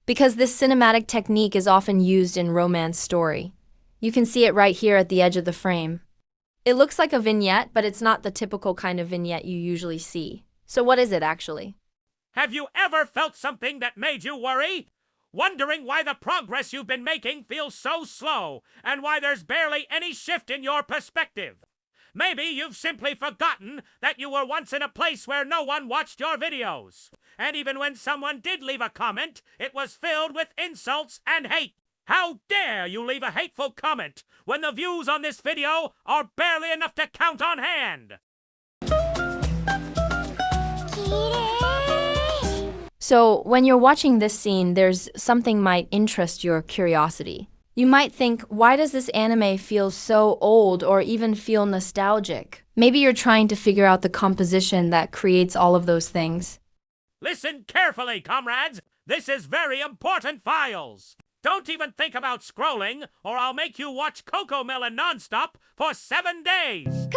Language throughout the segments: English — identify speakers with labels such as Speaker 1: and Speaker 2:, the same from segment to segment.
Speaker 1: because this cinematic technique is often used in romance story. You can see it right here at the edge of the frame. It looks like a vignette, but it's not the typical kind of vignette you usually see. So what is it actually?
Speaker 2: Have you ever felt something that made you worry? Wondering why the progress you've been making feels so slow and why there's barely any shift in your perspective? Maybe you've simply forgotten that you were once in a place where no one watched your videos. And even when someone did leave a comment, it was filled with insults and hate. How dare you leave a hateful comment when the views on this video are barely enough to count on hand?
Speaker 1: So when you're watching this scene, there's something might interest your curiosity. You might think, why does this anime feel so old or even feel nostalgic? Maybe you're trying to figure out the composition that creates all of those things.
Speaker 2: Listen carefully, comrades. This is very important files. Don't even think about scrolling, or I'll make you watch CoComelon nonstop for 7 days.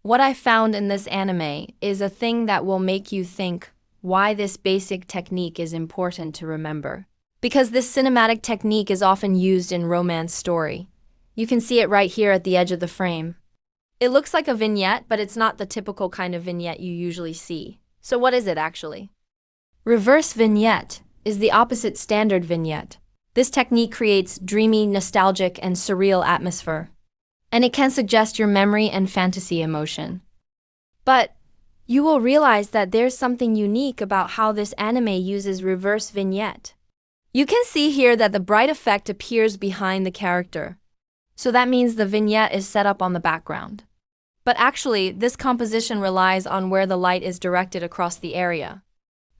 Speaker 1: What I found in this anime is a thing that will make you think why this basic technique is important to remember. Because this cinematic technique is often used in romance story. You can see it right here at the edge of the frame. It looks like a vignette, but it's not the typical kind of vignette you usually see. So what is it actually? Reverse vignette is the opposite standard vignette. This technique creates dreamy, nostalgic, and surreal atmosphere. And it can suggest your memory and fantasy emotion. But you will realize that there's something unique about how this anime uses reverse vignette. You can see here that the bright effect appears behind the character. So that means the vignette is set up on the background. But actually, this composition relies on where the light is directed across the area.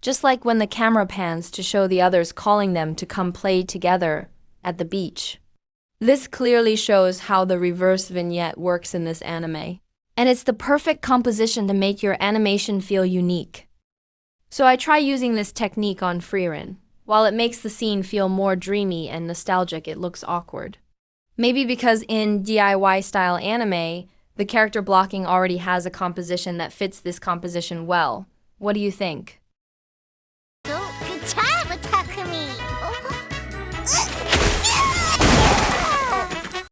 Speaker 1: Just like when the camera pans to show the others calling them to come play together at the beach. This clearly shows how the reverse vignette works in this anime. And it's the perfect composition to make your animation feel unique. So I try using this technique on Frieren. While it makes the scene feel more dreamy and nostalgic, it looks awkward. Maybe because in DIY-style anime, the character blocking already has a composition that fits this composition well. What do you think?